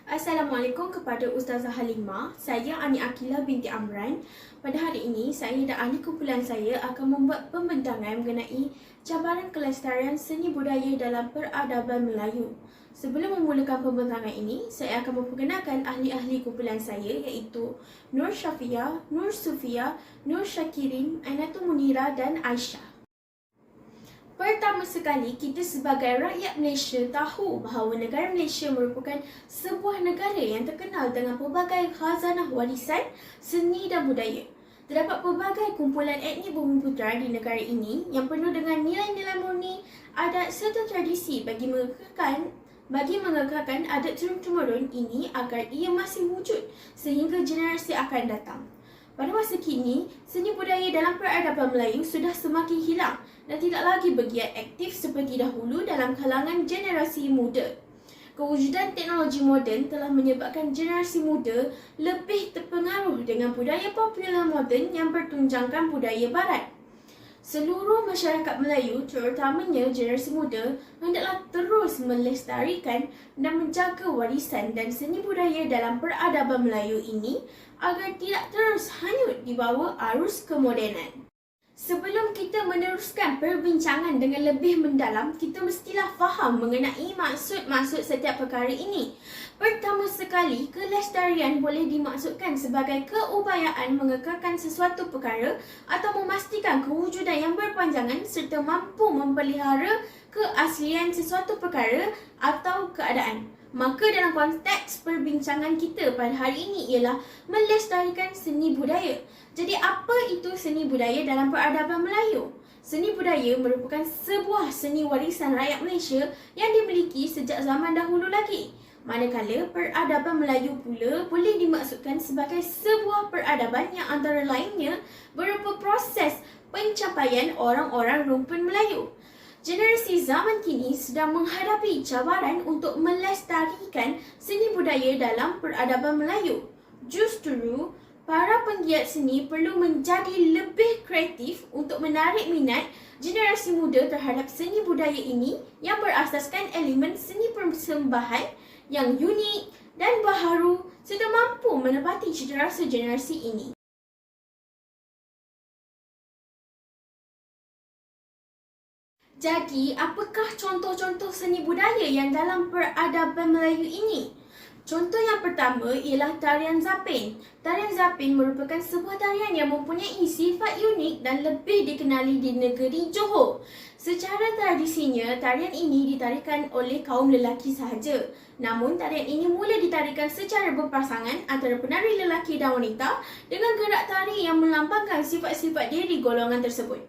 Assalamualaikum kepada Ustazah Halimah. Saya Ani Akila binti Amran. Pada hari ini, saya dan ahli kumpulan saya akan membuat pembentangan mengenai cabaran kelestarian seni budaya dalam peradaban Melayu. Sebelum memulakan pembentangan ini, saya akan memperkenalkan ahli-ahli kumpulan saya iaitu Nur Syafia, Nur Sufia, Nur Syakirin, Ainatul Munira dan Aisyah. Pertama sekali, kita sebagai rakyat Malaysia tahu bahawa negara Malaysia merupakan sebuah negara yang terkenal dengan pelbagai khazanah warisan seni dan budaya. Terdapat pelbagai kumpulan etnik Bumiputera di negara ini yang penuh dengan nilai-nilai murni, adat serta tradisi bagi mengekalkan adat turun-temurun ini agar ia masih wujud sehingga generasi akan datang. Pada masa kini, seni budaya dalam peradaban Melayu sudah semakin hilang dan tidak lagi bergiat aktif seperti dahulu dalam kalangan generasi muda. Kewujudan teknologi moden telah menyebabkan generasi muda lebih terpengaruh dengan budaya popular moden yang bertunjangkan budaya barat. Seluruh masyarakat Melayu, terutamanya generasi muda, hendaklah terus melestarikan dan menjaga warisan dan seni budaya dalam peradaban Melayu ini agar tidak terus hanyut di bawah arus kemodenan. Sebelum kita meneruskan perbincangan dengan lebih mendalam, kita mestilah faham mengenai maksud-maksud setiap perkara ini. Pertama sekali, kelestarian boleh dimaksudkan sebagai keupayaan mengekalkan sesuatu perkara atau memastikan kewujudan yang berpanjangan serta mampu memelihara keaslian sesuatu perkara atau keadaan. Maka dalam konteks perbincangan kita pada hari ini ialah melestarikan seni budaya. Jadi apa itu seni budaya dalam peradaban Melayu? Seni budaya merupakan sebuah seni warisan rakyat Malaysia yang dimiliki sejak zaman dahulu lagi. Manakala peradaban Melayu pula boleh dimaksudkan sebagai sebuah peradaban yang antara lainnya berupa proses pencapaian orang-orang rumpun Melayu. Generasi zaman kini sedang menghadapi cabaran untuk melestarikan seni budaya dalam peradaban Melayu. Justru, para penggiat seni perlu menjadi lebih kreatif untuk menarik minat generasi muda terhadap seni budaya ini yang berasaskan elemen seni persembahan yang unik dan baharu serta mampu menepati cita-rasa generasi ini. Jadi, apakah contoh-contoh seni budaya yang dalam peradaban Melayu ini? Contoh yang pertama ialah tarian zapin. Tarian zapin merupakan sebuah tarian yang mempunyai sifat unik dan lebih dikenali di negeri Johor. Secara tradisinya, tarian ini ditarikan oleh kaum lelaki sahaja. Namun, tarian ini mula ditarikan secara berpasangan antara penari lelaki dan wanita dengan gerak tari yang melambangkan sifat-sifat diri golongan tersebut.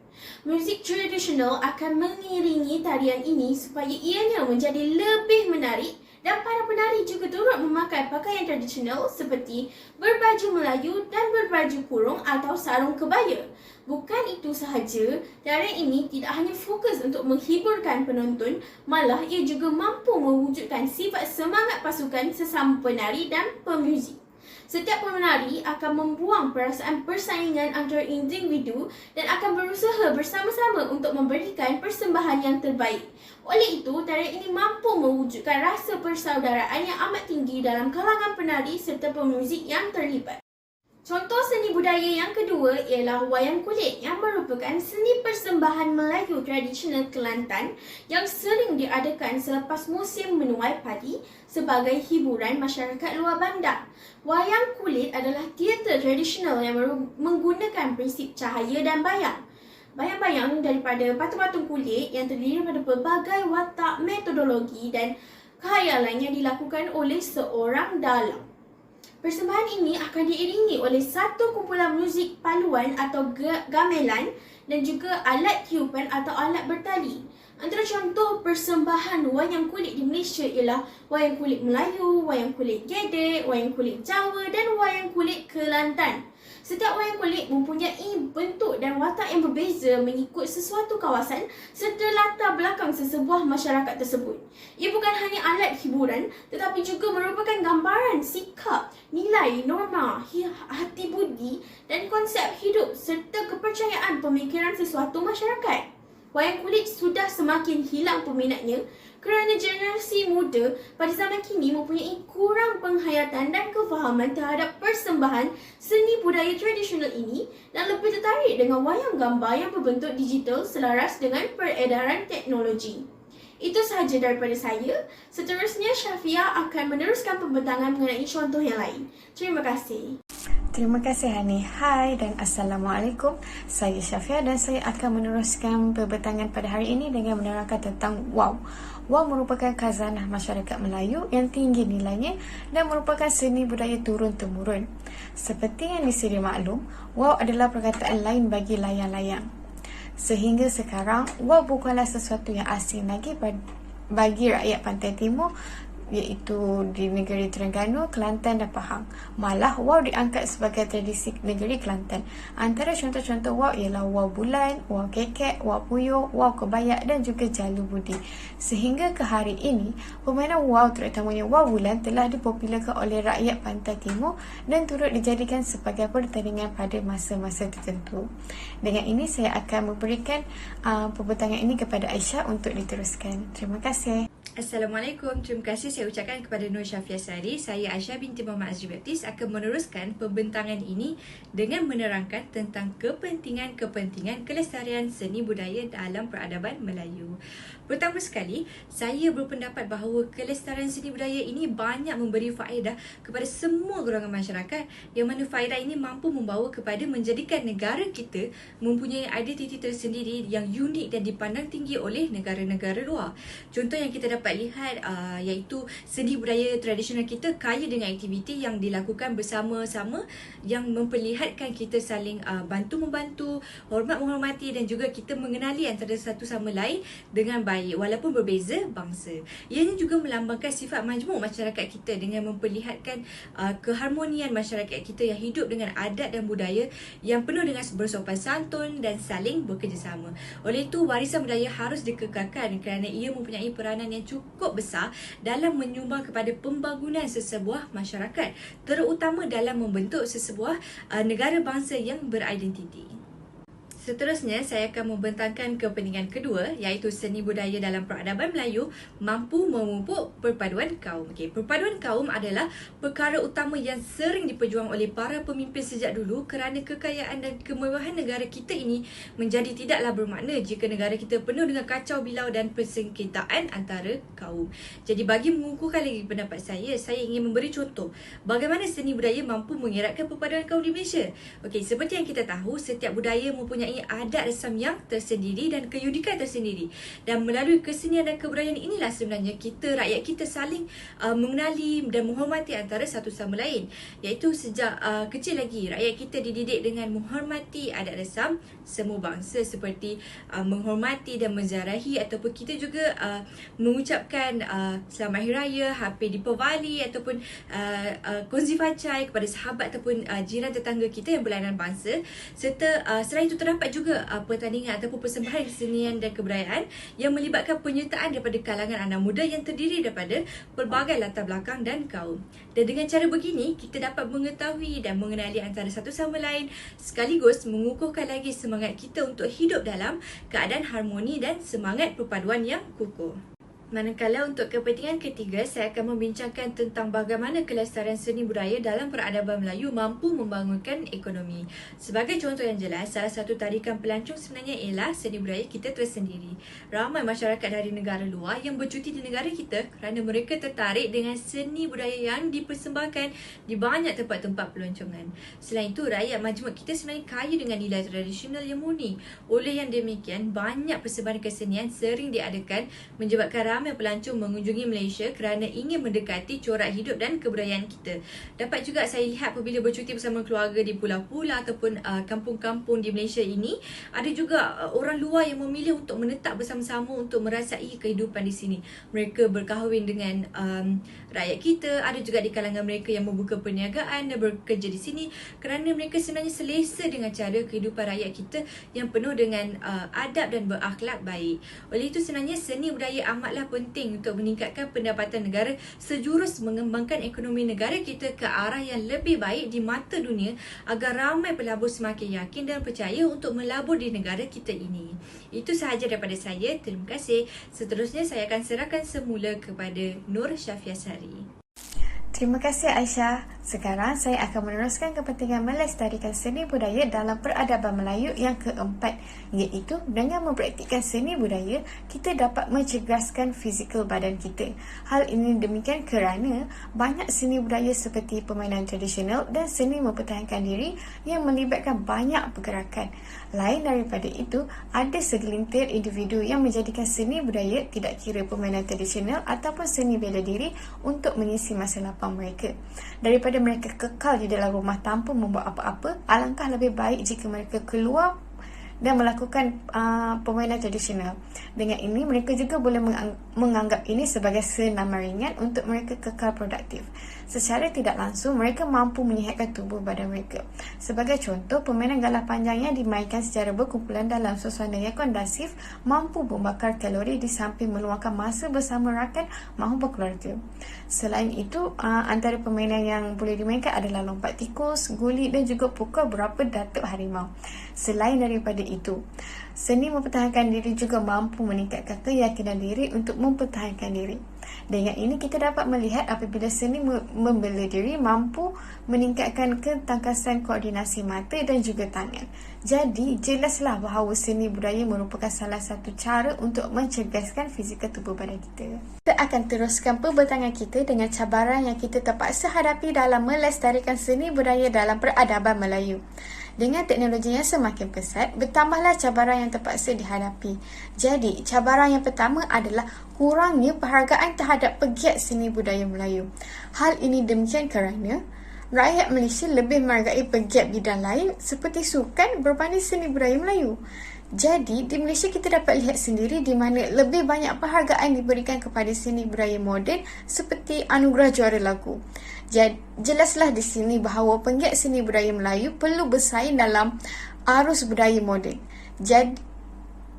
Muzik tradisional akan mengiringi tarian ini supaya ianya menjadi lebih menarik dan para penari juga turut memakai pakaian tradisional seperti berbaju Melayu dan berbaju kurung atau sarung kebaya. Bukan itu sahaja, tarian ini tidak hanya fokus untuk menghiburkan penonton, malah ia juga mampu mewujudkan sifat semangat pasukan sesama penari dan pemuzik. Setiap penari akan membuang perasaan persaingan antara individu dan akan berusaha bersama-sama untuk memberikan persembahan yang terbaik. Oleh itu, tarian ini mampu mewujudkan rasa persaudaraan yang amat tinggi dalam kalangan penari serta pemuzik yang terlibat. Contoh seni budaya yang kedua ialah wayang kulit yang merupakan seni persembahan Melayu tradisional Kelantan yang sering diadakan selepas musim menuai padi sebagai hiburan masyarakat luar bandar. Wayang kulit adalah teater tradisional yang menggunakan prinsip cahaya dan bayang. Bayang-bayang daripada patung-patung kulit yang terdiri daripada pelbagai watak metodologi dan khayalan yang dilakukan oleh seorang dalang. Persembahan ini akan diiringi oleh satu kumpulan muzik paluan atau gamelan dan juga alat tiupan atau alat bertali. Antara contoh persembahan wayang kulit di Malaysia ialah wayang kulit Melayu, wayang kulit Gedek, wayang kulit Jawa dan wayang kulit Kelantan. Setiap wayang kulit mempunyai bentuk dan watak yang berbeza mengikut sesuatu kawasan serta latar belakang sesebuah masyarakat tersebut. Ia bukan hanya alat hiburan tetapi juga merupakan gambaran sikap, nilai, norma, hati budi dan konsep hidup serta kepercayaan pemikiran sesuatu masyarakat. Wayang kulit sudah semakin hilang peminatnya kerana generasi muda pada zaman kini mempunyai kurang penghayatan dan kefahaman terhadap persembahan seni budaya tradisional ini dan lebih tertarik dengan wayang gambar yang berbentuk digital selaras dengan peredaran teknologi. Itu sahaja daripada saya. Seterusnya, Syafia akan meneruskan pembentangan mengenai contoh yang lain. Terima kasih. Terima kasih Hani. Hai dan Assalamualaikum. Saya Syafia dan saya akan meneruskan pembentangan pada hari ini dengan menerangkan tentang WAW. WAW merupakan khazanah masyarakat Melayu yang tinggi nilainya dan merupakan seni budaya turun-temurun. Seperti yang disedia maklum, WAW adalah perkataan lain bagi layang-layang. Sehingga sekarang, WAW bukanlah sesuatu yang asing lagi bagi rakyat Pantai Timur, iaitu di negeri Terengganu, Kelantan dan Pahang. Malah, WAW diangkat sebagai tradisi negeri Kelantan. Antara contoh-contoh WAW ialah WAW bulan, WAW kekek, WAW puyuh, WAW kebayak dan juga jalu budi. Sehingga ke hari ini, permainan WAW terutamanya WAW bulan telah dipopularkan oleh rakyat Pantai Timur dan turut dijadikan sebagai pertandingan pada masa-masa tertentu. Dengan ini, saya akan memberikan pembentangan ini kepada Aisyah untuk diteruskan. Terima kasih. Assalamualaikum, terima kasih saya ucapkan kepada Nur Syafia Sari. Saya Aisyah binti Muhammad Azri Baptis akan meneruskan pembentangan ini dengan menerangkan tentang kepentingan kelestarian seni budaya dalam peradaban Melayu. Pertama sekali, saya berpendapat bahawa kelestarian seni budaya ini banyak memberi faedah kepada semua golongan masyarakat yang mana faedah ini mampu membawa kepada menjadikan negara kita mempunyai identiti tersendiri yang unik dan dipandang tinggi oleh negara-negara luar. Contoh yang kita dapat lihat iaitu seni budaya tradisional kita kaya dengan aktiviti yang dilakukan bersama-sama yang memperlihatkan kita saling bantu-membantu, hormat-menghormati dan juga kita mengenali antara satu sama lain dengan baik walaupun berbeza bangsa. Ianya juga melambangkan sifat majmuk masyarakat kita dengan memperlihatkan keharmonian masyarakat kita yang hidup dengan adat dan budaya yang penuh dengan bersopan santun dan saling bekerjasama. Oleh itu, warisan budaya harus dikekalkan kerana ia mempunyai peranan yang cukup besar dalam menyumbang kepada pembangunan sesebuah masyarakat, terutama dalam membentuk sesebuah negara bangsa yang beridentiti. Seterusnya, saya akan membentangkan kepentingan kedua iaitu seni budaya dalam peradaban Melayu mampu memupuk perpaduan kaum. Perpaduan kaum adalah perkara utama yang sering diperjuang oleh para pemimpin sejak dulu kerana kekayaan dan kemewahan negara kita ini menjadi tidaklah bermakna jika negara kita penuh dengan kacau bilau dan persengketaan antara kaum. Jadi bagi mengukuhkan lagi pendapat saya ingin memberi contoh bagaimana seni budaya mampu mengeratkan perpaduan kaum di Malaysia. Seperti yang kita tahu, setiap budaya mempunyai adat resam yang tersendiri dan keunikan tersendiri. Dan melalui kesenian dan kebudayaan inilah sebenarnya kita, rakyat kita saling mengenali dan menghormati antara satu sama lain. Iaitu sejak kecil lagi, rakyat kita dididik dengan menghormati adat resam semua bangsa seperti menghormati dan menziarahi ataupun kita juga mengucapkan Selamat Hari Raya, Happy Deepavali ataupun Kongsi Facai kepada sahabat ataupun jiran tetangga kita yang berlainan bangsa. Serta selain itu terdapat juga pertandingan ataupun persembahan kesenian dan kebudayaan yang melibatkan penyertaan daripada kalangan anak muda yang terdiri daripada pelbagai latar belakang dan kaum. Dan dengan cara begini, kita dapat mengetahui dan mengenali antara satu sama lain sekaligus mengukuhkan lagi semangat kita untuk hidup dalam keadaan harmoni dan semangat perpaduan yang kukuh. Manakala untuk kepentingan ketiga, saya akan membincangkan tentang bagaimana kelestarian seni budaya dalam peradaban Melayu mampu membangunkan ekonomi. Sebagai contoh yang jelas, salah satu tarikan pelancong sebenarnya ialah seni budaya kita tersendiri. Ramai masyarakat dari negara luar yang bercuti di negara kita kerana mereka tertarik dengan seni budaya yang dipersembahkan di banyak tempat-tempat pelancongan. Selain itu, rakyat majmuk kita sebenarnya kaya dengan nilai tradisional yang murni. Oleh yang demikian, banyak persembahan kesenian sering diadakan menyebabkan ramai pelancong mengunjungi Malaysia kerana ingin mendekati corak hidup dan kebudayaan kita. Dapat juga saya lihat apabila bercuti bersama keluarga di pulau-pulau ataupun kampung-kampung di Malaysia ini, ada juga orang luar yang memilih untuk menetap bersama-sama untuk merasai kehidupan di sini. Mereka berkahwin dengan rakyat kita, ada juga di kalangan mereka yang membuka perniagaan dan bekerja di sini kerana mereka sebenarnya selesa dengan cara kehidupan rakyat kita yang penuh dengan adab dan berakhlak baik. Oleh itu sebenarnya seni budaya amatlah penting untuk meningkatkan pendapatan negara sejurus mengembangkan ekonomi negara kita ke arah yang lebih baik di mata dunia agar ramai pelabur semakin yakin dan percaya untuk melabur di negara kita ini. Itu sahaja daripada saya. Terima kasih. Seterusnya saya akan serahkan semula kepada Nur Syafiasari. Terima kasih Aisyah. Sekarang saya akan meneruskan kepentingan melestarikan seni budaya dalam peradaban Melayu yang keempat, iaitu dengan mempraktikkan seni budaya, kita dapat mencerdaskan fizikal badan kita. Hal ini demikian kerana banyak seni budaya seperti permainan tradisional dan seni mempertahankan diri yang melibatkan banyak pergerakan. Lain daripada itu, ada segelintir individu yang menjadikan seni budaya, tidak kira permainan tradisional ataupun seni bela diri, untuk mengisi masa lapang mereka. Daripada mereka kekal di dalam rumah tanpa membuat apa-apa, alangkah lebih baik jika mereka keluar dan melakukan permainan tradisional. Dengan ini, mereka juga boleh menganggap ini sebagai senaman ringan untuk mereka kekal produktif. Secara tidak langsung, mereka mampu menyihatkan tubuh badan mereka. Sebagai contoh, permainan galah panjang yang dimainkan secara berkumpulan dalam suasana yang kondusif mampu membakar kalori di samping meluangkan masa bersama rakan mahu berkeluarga. Selain itu, antara permainan yang boleh dimainkan adalah lompat tikus, guli dan juga pukul berapa datuk harimau. Selain daripada itu, seni mempertahankan diri juga mampu meningkatkan keyakinan diri untuk mempertahankan diri. Dengan ini kita dapat melihat apabila seni membela diri mampu meningkatkan ketangkasan koordinasi mata dan juga tangan. Jadi, jelaslah bahawa seni budaya merupakan salah satu cara untuk mencerdaskan fizikal tubuh badan kita. Kita akan teruskan perbincangan kita dengan cabaran yang kita terpaksa hadapi dalam melestarikan seni budaya dalam peradaban Melayu. Dengan teknologi yang semakin pesat, bertambahlah cabaran yang terpaksa dihadapi. Jadi, cabaran yang pertama adalah kurangnya penghargaan terhadap pegiat seni budaya Melayu. Hal ini demikian kerana rakyat Malaysia lebih menghargai pegiat bidang lain seperti sukan berbanding seni budaya Melayu. Jadi, di Malaysia kita dapat lihat sendiri di mana lebih banyak penghargaan diberikan kepada seni budaya moden seperti anugerah juara lagu. Jelaslah di sini bahawa penggiat seni budaya Melayu perlu bersaing dalam arus budaya moden.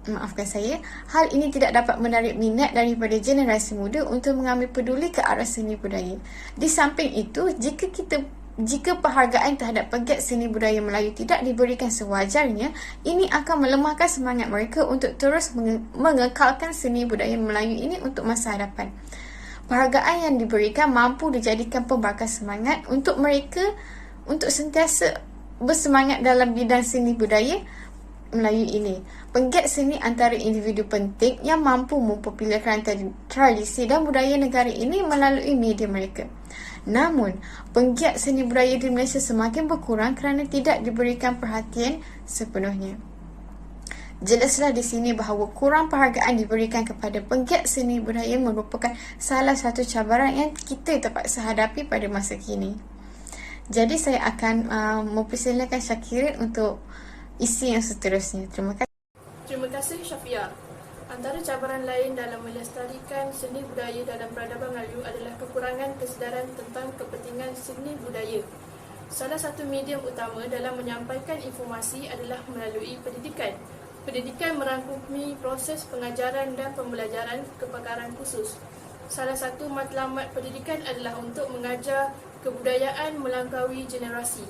Maafkan saya, hal ini tidak dapat menarik minat daripada generasi muda untuk mengambil peduli ke arah seni budaya. Di samping itu, jika penghargaan terhadap pegiat seni budaya Melayu tidak diberikan sewajarnya, ini akan melemahkan semangat mereka untuk terus mengekalkan seni budaya Melayu ini untuk masa hadapan. Penghargaan yang diberikan mampu dijadikan pembakar semangat untuk mereka untuk sentiasa bersemangat dalam bidang seni budaya Melayu ini. Penggiat seni antara individu penting yang mampu mempopularkan tradisi dan budaya negara ini melalui media mereka. Namun, penggiat seni budaya di Malaysia semakin berkurang kerana tidak diberikan perhatian sepenuhnya. Jelaslah di sini bahawa kurang penghargaan diberikan kepada penggiat seni budaya merupakan salah satu cabaran yang kita terpaksa hadapi pada masa kini. Jadi saya akan mempersilakan Syakirin untuk isi yang seterusnya. Terima kasih. Terima kasih Syafia. Antara cabaran lain dalam melestarikan seni budaya dalam peradaban Melayu adalah kekurangan kesedaran tentang kepentingan seni budaya. Salah satu medium utama dalam menyampaikan informasi adalah melalui pendidikan. Pendidikan merangkumi proses pengajaran dan pembelajaran kepakaran khusus. Salah satu matlamat pendidikan adalah untuk mengajar kebudayaan melampaui generasi.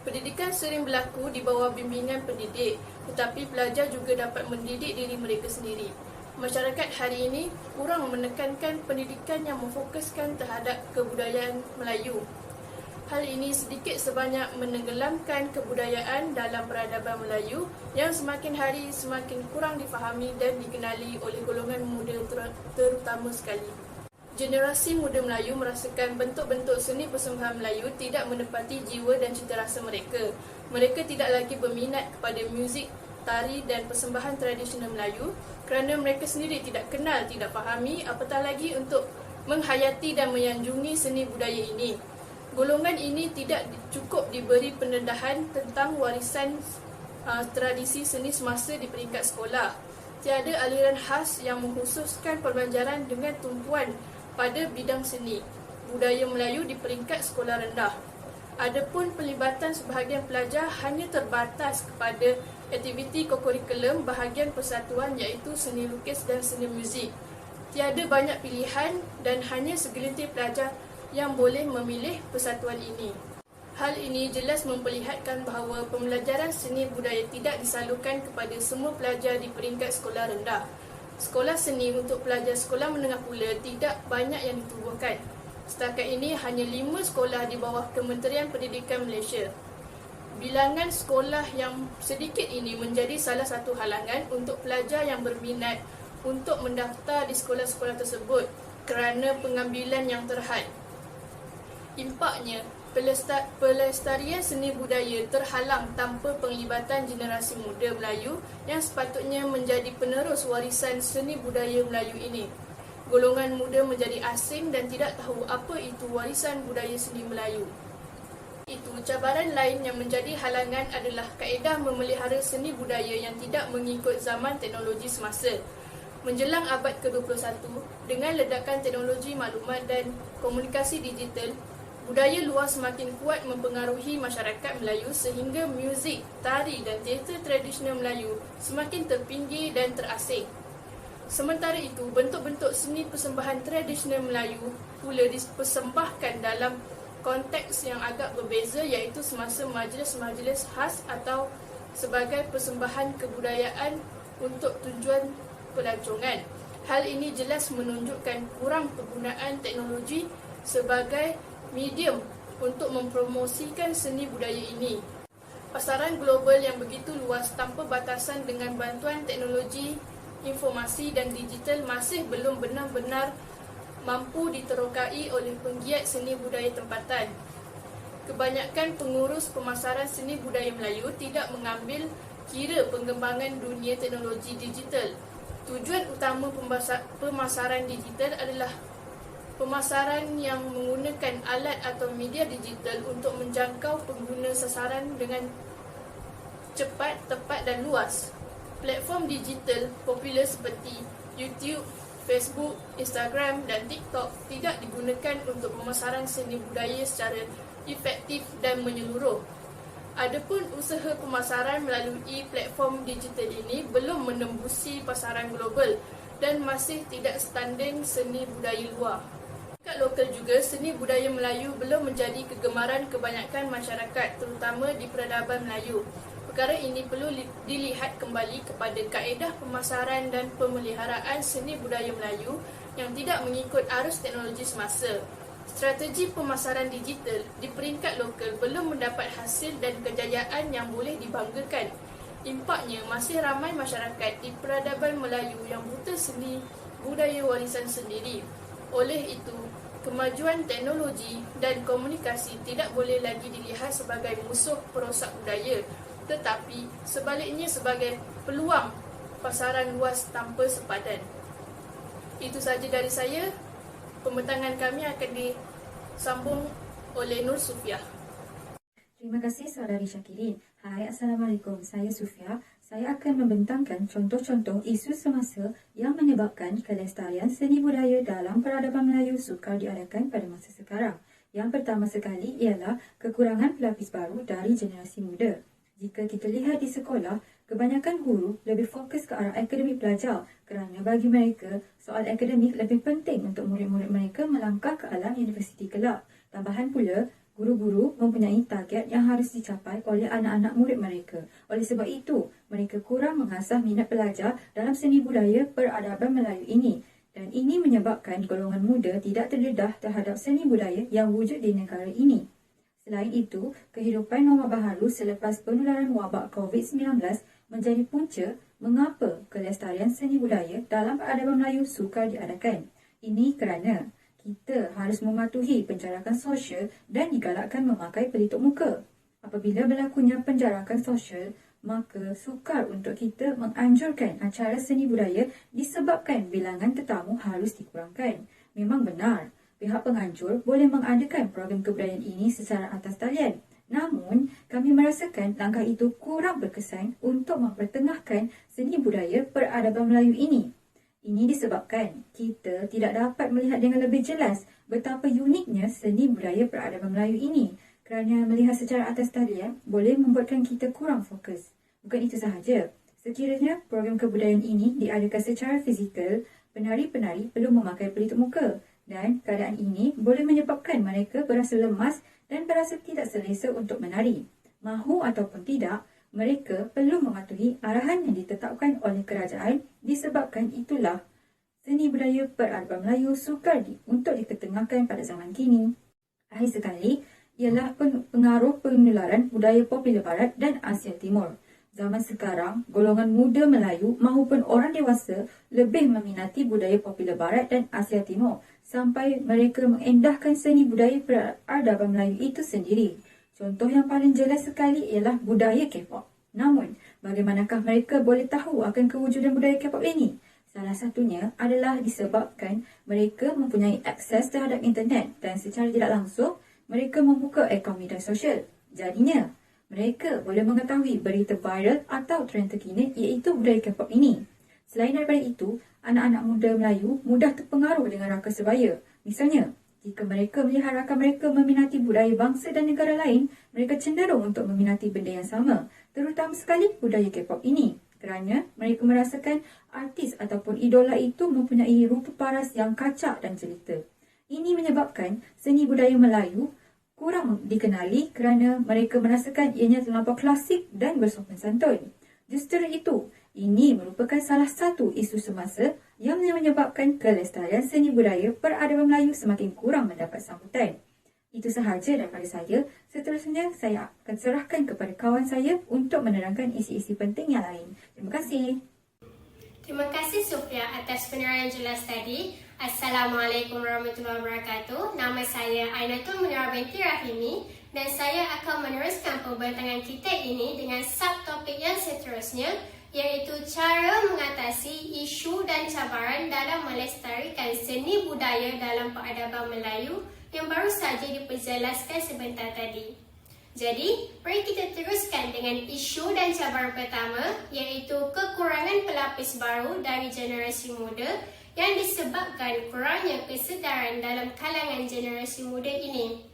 Pendidikan sering berlaku di bawah bimbingan pendidik, tetapi pelajar juga dapat mendidik diri mereka sendiri. Masyarakat hari ini kurang menekankan pendidikan yang memfokuskan terhadap kebudayaan Melayu. Hal ini sedikit sebanyak menenggelamkan kebudayaan dalam peradaban Melayu yang semakin hari semakin kurang difahami dan dikenali oleh golongan muda terutama sekali. Generasi muda Melayu merasakan bentuk-bentuk seni persembahan Melayu tidak menepati jiwa dan cita rasa mereka. Mereka tidak lagi berminat kepada muzik, tari dan persembahan tradisional Melayu kerana mereka sendiri tidak kenal, tidak fahami, apatah lagi untuk menghayati dan menyanjungi seni budaya ini. Golongan ini tidak cukup diberi pendedahan tentang warisan tradisi seni semasa di peringkat sekolah. Tiada aliran khas yang mengkhususkan pembelajaran dengan tumpuan pada bidang seni budaya Melayu di peringkat sekolah rendah. Adapun pelibatan sebahagian pelajar hanya terbatas kepada Aktiviti kokurikulum bahagian persatuan iaitu seni lukis dan seni muzik. Tiada banyak pilihan dan hanya segelintir pelajar yang boleh memilih persatuan ini. Hal ini jelas memperlihatkan bahawa pembelajaran seni budaya tidak disalurkan kepada semua pelajar di peringkat sekolah rendah. Sekolah seni untuk pelajar sekolah menengah pula tidak banyak yang ditubuhkan. Setakat ini hanya 5 sekolah di bawah Kementerian Pendidikan Malaysia. Bilangan sekolah yang sedikit ini menjadi salah satu halangan untuk pelajar yang berminat untuk mendaftar di sekolah-sekolah tersebut kerana pengambilan yang terhad. Impaknya, pelestarian seni budaya terhalang tanpa penglibatan generasi muda Melayu yang sepatutnya menjadi penerus warisan seni budaya Melayu ini. Golongan muda menjadi asing dan tidak tahu apa itu warisan budaya seni Melayu. Itu cabaran lain yang menjadi halangan adalah kaedah memelihara seni budaya yang tidak mengikut zaman teknologi semasa. Menjelang abad ke-21, dengan ledakan teknologi maklumat dan komunikasi digital, budaya luar semakin kuat mempengaruhi masyarakat Melayu sehingga muzik, tari dan teater tradisional Melayu semakin terpinggir dan terasing. Sementara itu, bentuk-bentuk seni persembahan tradisional Melayu pula dipersembahkan dalam konteks yang agak berbeza iaitu semasa majlis-majlis khas atau sebagai persembahan kebudayaan untuk tujuan pelancongan. Hal ini jelas menunjukkan kurang penggunaan teknologi sebagai medium untuk mempromosikan seni budaya ini. Pasaran global yang begitu luas tanpa batasan dengan bantuan teknologi, informasi dan digital masih belum benar-benar mampu diterokai oleh penggiat seni budaya tempatan. Kebanyakan pengurus pemasaran seni budaya Melayu tidak mengambil kira pengembangan dunia teknologi digital. Tujuan utama pemasaran digital adalah pemasaran yang menggunakan alat atau media digital untuk menjangkau pengguna sasaran dengan cepat, tepat dan luas. Platform digital popular seperti YouTube, Facebook, Instagram dan TikTok tidak digunakan untuk pemasaran seni budaya secara efektif dan menyeluruh. Adapun usaha pemasaran melalui platform digital ini belum menembusi pasaran global dan masih tidak standing seni budaya luar. Dekat lokal juga, seni budaya Melayu belum menjadi kegemaran kebanyakan masyarakat, terutama di peradaban Melayu. Perkara ini perlu dilihat kembali kepada kaedah pemasaran dan pemeliharaan seni budaya Melayu yang tidak mengikut arus teknologi semasa. Strategi pemasaran digital di peringkat lokal belum mendapat hasil dan kejayaan yang boleh dibanggakan. Impaknya, masih ramai masyarakat di peradaban Melayu yang buta seni budaya warisan sendiri. Oleh itu, kemajuan teknologi dan komunikasi tidak boleh lagi dilihat sebagai musuh perosak budaya, tetapi sebaliknya sebagai peluang pasaran luas tanpa sepadan. Itu sahaja dari saya. Pembentangan kami akan disambung oleh Nur Sufiah. Terima kasih saudari Syakirin. Hai, Assalamualaikum. Saya Sufia. Saya akan membentangkan contoh-contoh isu semasa yang menyebabkan kelestarian seni budaya dalam peradaban Melayu sukar diadakan pada masa sekarang. Yang pertama sekali ialah kekurangan pelapis baru dari generasi muda. Jika kita lihat di sekolah, kebanyakan guru lebih fokus ke arah akademik pelajar kerana bagi mereka, soal akademik lebih penting untuk murid-murid mereka melangkah ke alam universiti kelak. Tambahan pula, guru-guru mempunyai target yang harus dicapai oleh anak-anak murid mereka. Oleh sebab itu, mereka kurang mengasah minat pelajar dalam seni budaya peradaban Melayu ini. Dan ini menyebabkan golongan muda tidak terdedah terhadap seni budaya yang wujud di negara ini. Selain itu, kehidupan norma baharu selepas penularan wabak COVID-19 menjadi punca mengapa kelestarian seni budaya dalam peradaban Melayu sukar diadakan. Ini kerana kita harus mematuhi penjarakan sosial dan digalakkan memakai pelitup muka. Apabila berlakunya penjarakan sosial, maka sukar untuk kita menganjurkan acara seni budaya disebabkan bilangan tetamu harus dikurangkan. Memang benar, pihak penganjur boleh mengadakan program kebudayaan ini secara atas talian. Namun, kami merasakan langkah itu kurang berkesan untuk mempertengahkan seni budaya peradaban Melayu ini. Ini disebabkan kita tidak dapat melihat dengan lebih jelas betapa uniknya seni budaya peradaban Melayu ini. Kerana melihat secara atas talian boleh membuatkan kita kurang fokus. Bukan itu sahaja. Sekiranya program kebudayaan ini diadakan secara fizikal, penari-penari perlu memakai pelitup muka dan keadaan ini boleh menyebabkan mereka berasa lemas dan berasa tidak selesa untuk menari. Mahu ataupun tidak, mereka perlu mematuhi arahan yang ditetapkan oleh kerajaan disebabkan itulah seni budaya peradaban Melayu sukar untuk diketengahkan pada zaman kini. Akhir sekali, ialah pengaruh penularan budaya popular Barat dan Asia Timur. Zaman sekarang, golongan muda Melayu maupun orang dewasa lebih meminati budaya popular Barat dan Asia Timur sampai mereka mengendahkan seni budaya peradaban Melayu itu sendiri. Contoh yang paling jelas sekali ialah budaya K-pop. Namun, bagaimanakah mereka boleh tahu akan kewujudan budaya K-pop ini? Salah satunya adalah disebabkan mereka mempunyai akses terhadap internet dan secara tidak langsung mereka membuka akaun media sosial. Jadinya, mereka boleh mengetahui berita viral atau trend terkini iaitu budaya K-pop ini. Selain daripada itu, anak-anak muda Melayu mudah terpengaruh dengan raka sebaya. Misalnya, jika mereka melihat rakan mereka meminati budaya bangsa dan negara lain, mereka cenderung untuk meminati benda yang sama, terutama sekali budaya K-pop ini. Kerana mereka merasakan artis ataupun idola itu mempunyai rupa paras yang kacak dan jelita. Ini menyebabkan seni budaya Melayu kurang dikenali kerana mereka merasakan ianya terlampau klasik dan bersopan santun. Justru itu, ini merupakan salah satu isu semasa yang menyebabkan kelestarian seni budaya peradaban Melayu semakin kurang mendapat sambutan. Itu sahaja daripada saya. Seterusnya, saya akan serahkan kepada kawan saya untuk menerangkan isi-isi penting yang lain. Terima kasih. Terima kasih Sofia atas penerahan jelas tadi. Assalamualaikum warahmatullahi wabarakatuh. Nama saya Ainatul Munirah binti Rahimi dan saya akan meneruskan perbincangan kita ini dengan subtopik yang seterusnya iaitu cara mengatasi isu dan cabaran dalam melestarikan seni budaya dalam peradaban Melayu yang baru saja diperjelaskan sebentar tadi. Jadi, mari kita teruskan dengan isu dan cabaran pertama iaitu kekurangan pelapis baru dari generasi muda yang disebabkan kurangnya kesedaran dalam kalangan generasi muda ini.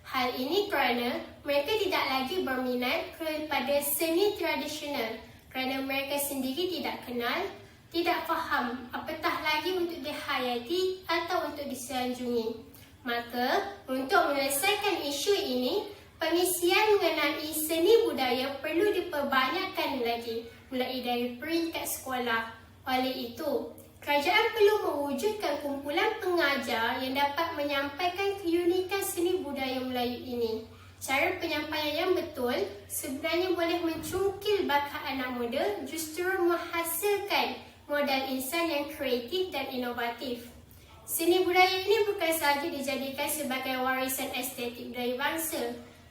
Hal ini kerana mereka tidak lagi berminat kepada seni tradisional kerana mereka sendiri tidak kenal, tidak faham apatah lagi untuk dihayati atau untuk disanjungi. Maka, untuk menyelesaikan isu ini, pengisian mengenai seni budaya perlu diperbanyakkan lagi mulai dari peringkat sekolah. Oleh itu, kerajaan perlu mewujudkan kumpulan pengajar yang dapat menyampaikan keunikan seni budaya Melayu ini. Cara penyampaian yang betul sebenarnya boleh mencungkil bakat anak muda justru menghasilkan modal insan yang kreatif dan inovatif. Seni budaya ini bukan sahaja dijadikan sebagai warisan estetik budaya bangsa.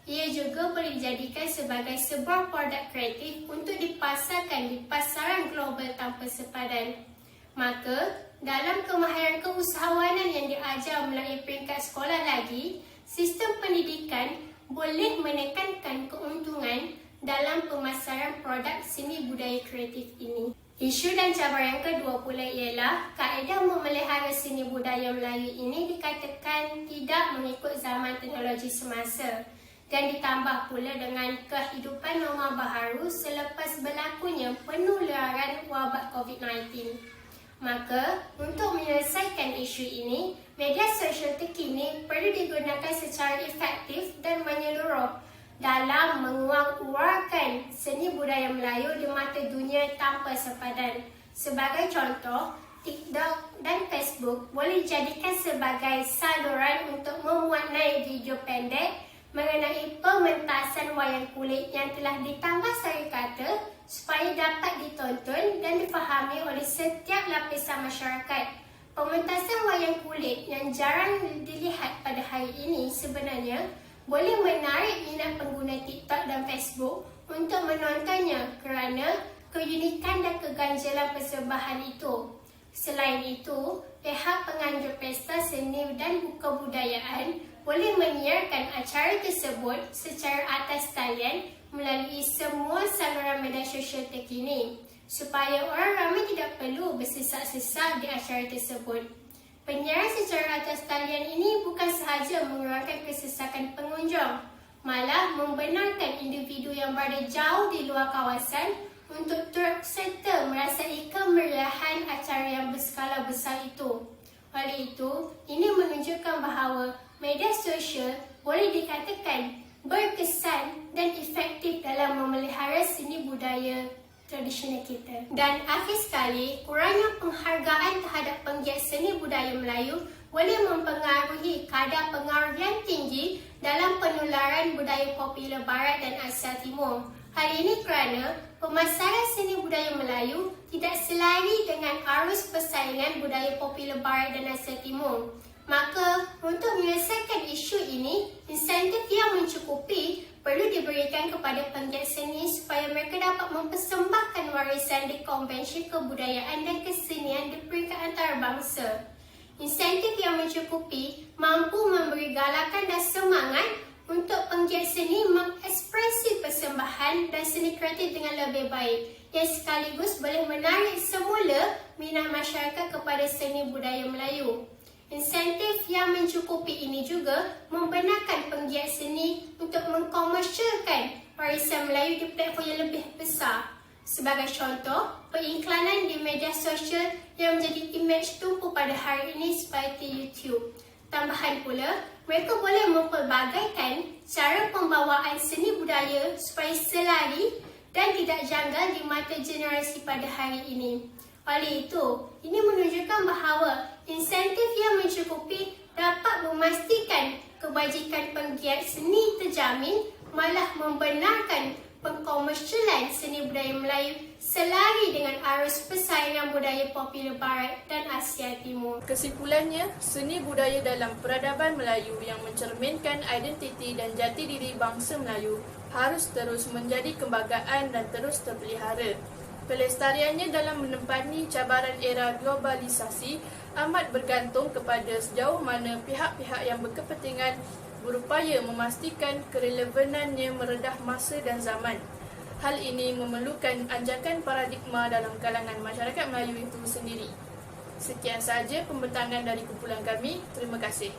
Ia juga boleh dijadikan sebagai sebuah produk kreatif untuk dipasarkan di pasaran global tanpa sepadan. Maka, dalam kemahiran keusahawanan yang diajar melalui peringkat sekolah lagi, sistem pendidikan boleh menekankan keuntungan dalam pemasaran produk seni budaya kreatif ini. Isu dan cabaran yang kedua pula ialah kaedah memelihara seni budaya Melayu ini dikatakan tidak mengikut zaman teknologi semasa dan ditambah pula dengan kehidupan norma baharu selepas berlakunya penularan wabak COVID-19. Maka, untuk menyelesaikan isu ini, media sosial terkini perlu digunakan secara efektif dan menyeluruh dalam menguak-uarkan seni budaya Melayu di mata dunia tanpa sepadan. Sebagai contoh, TikTok dan Facebook boleh dijadikan sebagai saluran untuk memuat naik video pendek mengenai pementasan wayang kulit yang telah ditambah sari kata supaya dapat ditonton dan difahami oleh setiap lapisan masyarakat. Pementasan wayang kulit yang jarang dilihat pada hari ini sebenarnya boleh menarik minat pengguna TikTok dan Facebook untuk menontonnya kerana keunikan dan keganjilan persembahan itu. Selain itu, pihak penganjur pesta seni dan kebudayaan boleh menyiarkan acara tersebut secara atas talian melalui semua saluran media sosial terkini supaya orang ramai tidak perlu bersesak-sesak di acara tersebut. Penyiaran secara atas talian ini bukan sahaja mengurangkan kesesakan pengunjung, malah membenarkan individu yang berada jauh di luar kawasan untuk turut serta merasai kemeriahan acara yang berskala besar itu. Oleh itu, ini menunjukkan bahawa media sosial boleh dikatakan berkesan dan efektif dalam memelihara seni budaya tradisional kita. Dan akhir sekali, kurangnya penghargaan terhadap penggiat seni budaya Melayu boleh mempengaruhi kadar pengaruh yang tinggi dalam penularan budaya popular Barat dan Asia Timur. Hal ini kerana pemasaran seni budaya Melayu tidak selari dengan arus persaingan budaya popular Barat dan Asia Timur. Maka, untuk menyelesaikan isu ini, insentif yang mencukupi perlu diberikan kepada penggiat seni supaya mereka dapat mempersembahkan warisan di konvensi kebudayaan dan kesenian di peringkat antarabangsa. Insentif yang mencukupi mampu memberi galakan dan semangat untuk penggiat seni mengekspresi persembahan dan seni kreatif dengan lebih baik, yang sekaligus boleh menarik semula minat masyarakat kepada seni budaya Melayu. Insentif yang mencukupi ini juga membenarkan penggiat seni untuk mengkomersialkan warisan Melayu di platform yang lebih besar. Sebagai contoh, periklanan di media sosial yang menjadi imej tumpu pada hari ini seperti YouTube. Tambahan pula, mereka boleh mempelbagaikan cara pembawaan seni budaya supaya selari dan tidak janggal di mata generasi pada hari ini. Oleh itu, ini menunjukkan bahawa insentif yang mencukupi dapat memastikan kebajikan penggiat seni terjamin, malah membenarkan pengkomersialan seni budaya Melayu selari dengan arus persaingan budaya popular Barat dan Asia Timur. Kesimpulannya, seni budaya dalam peradaban Melayu yang mencerminkan identiti dan jati diri bangsa Melayu harus terus menjadi kebanggaan dan terus terpelihara. Pelestariannya dalam menempani cabaran era globalisasi amat bergantung kepada sejauh mana pihak-pihak yang berkepentingan berupaya memastikan kerelevanannya meredah masa dan zaman. Hal ini memerlukan anjakan paradigma dalam kalangan masyarakat Melayu itu sendiri. Sekian sahaja pembentangan dari kumpulan kami. Terima kasih.